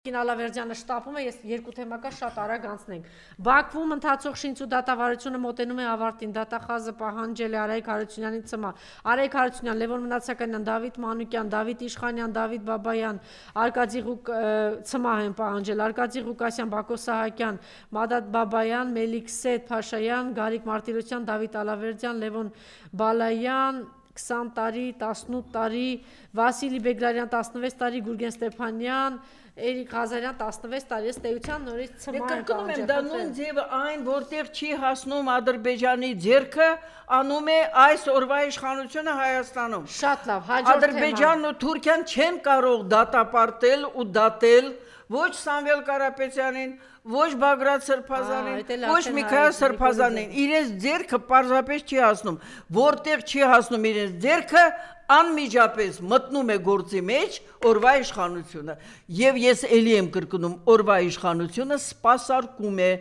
Ալավերդյանը շտապում է, ես երկու թեմակա շատ արագ անցնենք։ Բաքվում ընթացող շինց ու դատավարությունը մոտենում է ավարտին, դատախազը պահանջել է Արայիկ Հարությունյանի ծնա։ Արայիկ Հարությունյան, Լևոն Մնացականյան, Դավիթ Մանուկյան, Դավիթ Իշխանյան, Դավիթ Բաբայան, Արկադի ծնա են պահանջել, Արկադի Ղուկասյան, Բակո Սահակյան, Մադադ Բաբայան, Մելիքսետ Փաշայան, Գարիկ Մարտիրոսյան, Դավիթ Ալավերդյան, Լևոն Բալայան 20 տարի, 18 տարի, Վասիլի Բեգրարյան 16 տարի, Գուրգեն Ստեփանյան, Էրիկ Ղազարյան 16 տարի, ըստ էության նորից ծնա են պահանջել։ Դա նույն ձևը այն, որտեղ չի հասնում Ադրբեջանի ձեռքը, անում է այս օրվա իշխանությունը Հայաստանում։ Շատ լավ, հաջորդ թեման։ Ադրբեջանն ու Թուրքիան չեն կարող դատապարտել ու դատել ոչ Սամվել Կարապետյանին, ոչ Բագրատ Սրբազանին, ոչ Միքայել Սրբազանին, իրենց ձեռքը պարզապես չի հասնում, որտեղ չի հասնում իրենց ձեռքը, անմիջապես մտնում է գործի մեջ օրվա իշխանությունը, և ես էլի եմ կրկնում, օրվա իշխանությունը սպասարկում է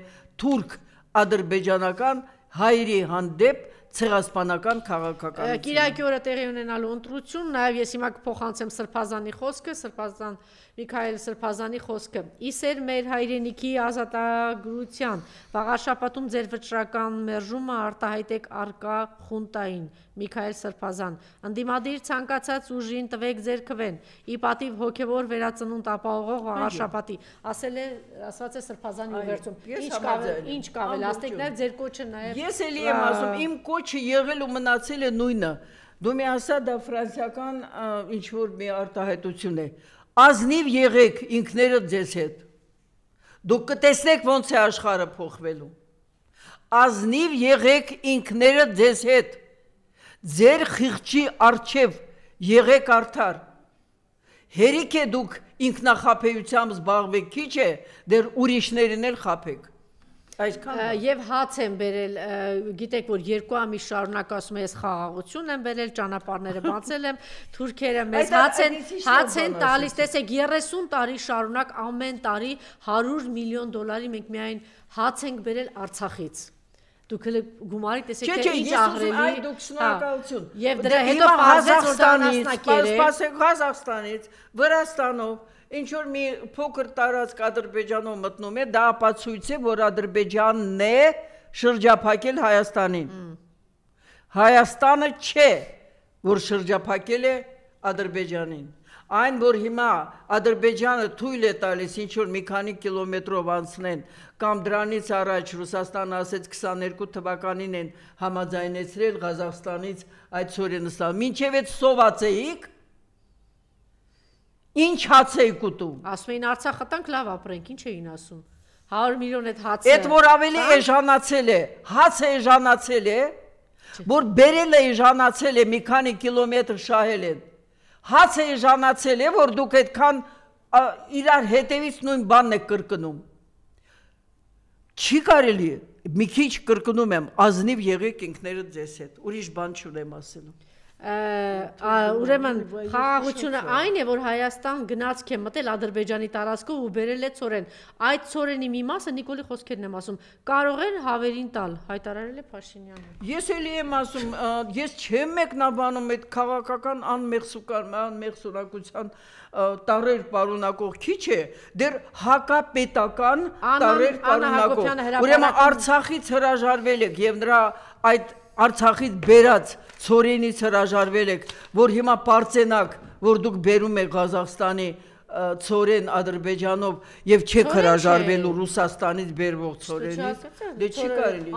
թուրք ադրբեջանական հայերի հանդեպ ցեղասպանական քաղաքականություն։ Կիրակի օրը տեղի ունենալու ընտրություն, նաև ես հիմա կփոխանցեմ Սրբազանի խոսքը, Միքայել Սրբազանի խոսքը։ Իսեր մեր հայրենիքի ազատագրության, վաղաշաբաթում ձեր վճռական մերժումը արտահայտեք արկա խունտային, Միքայել Սրբազան։ Ընդդիմադիր ցանկացած ուժին տվեք ձեր քվեն, ի պատիվ հոգևոր վերածնունդ ապահովող վաղաշաբաթի, ասված է Սրբազանի ուղերձում։ Ինչ կավել, ասեք նաև ձեր կոչը նաև։ Ես էլի եմ ասում, իմ կոչը եղել ու մնացել է նույնը։ Դու մի ասա, դա ֆրանսիական ինչ-որ մի արտահայտություն է։ Ազնիվ եղեք ինքներդ ձեզ հետ, դուք կտեսնեք ոնց է աշխարհը փոխվելու, ազնիվ եղեք ինքներդ ձեզ հետ, ձեր խիղճի առջև եղեք արդար, հերիք է դուք ինքնախաբեությամբ զբաղվեք, քիչ է, դեռ ուրիշներին էլ խաբեք։ Եվ հաց են բերել, գիտեք, որ 2 ամիս շարունակ ասում ես խաղաղություն են բերել, ճանապարհները բացել եմ, թուրքերը մեզ հաց են տալիս, տեսեք 30 տարի շարունակ ամեն տարի 100 միլիոն դոլարի մենք միայն հաց ենք բերել Արցախից։ Դուք էլ գումարի տեսեք թե ինչ ահռելի։ Դուք շնորհակալություն։ Եւ դրա հետո բարձեց որ դա անասնակեր է։ Սպասեք Ղազախստանից, Վրաստանով ինչ որ մի փոքր տարածք Ադրբեջանով մտնում է, դա ապացույց է, որ Ադրբեջանն է շրջափակել Հայաստանին։ Հայաստանը չէ, որ շրջափակել է Ադրբեջանին։ Այն, որ հիմա Ադրբեջանը թույլ է տալիս ինչ որ մի քանի կիլոմետրով անցնեն, կամ դրանից առաջ Ռուսաստանը ասեց 22 թվականին են համաձայնեցրել Ղազախստանից այդ ծորենը ստալ։ Մինչև այդ սոված էիք, ինչ հաց էիք ուտում։ Ասում էին Արցախը տանք լավ ապրենք, ինչ էին ասում։ 100 միլիոն այդ հացը։ Այդ որ ավելի էժանացել է, հացը էժանացել է, որ բերելը էժանացել է, մի քանի կիլոմետր շահել են։ Հացը էժանացել է, որ դուք այդքան իրար հետևից նույն բանն եք կրկնում։ Չի կարելի է, մի քիչ կրկնում եմ, ազնիվ եղեք ինքներդ ձեզ հետ, ուրիշ բան չունեմ ասելու։ Ուրեմն խաղաղությունը այն է, որ Հայաստան գնացք է մտել Ադրբեջանի տարածքով ու բերել է ծորեն։ Այդ ծորենի մի մասը Նիկոլի խոսքերն եմ ասում, կարող են հավերին տալ, հայտարարել է Փաշինյանը։ Ես էլի եմ ասում, ես չեմ մեկնաբանում այդ քաղաքական անմեղսունակության տարեր պարունակող քիչ է, դեռ հակապետական տարեր պարունակող։ Ուրեմն Արցախից հրաժարվել եք եւ նրա այդ Արցախից բերած ծորենից հրաժարվել եք, որ հիմա պարծենակ, որ դուք բերում եք Ղազախստանի ծորեն Ադրբեջանով եւ չեք հրաժարվելու Ռուսաստանից բերվող ծորենից, դե չի կարելի։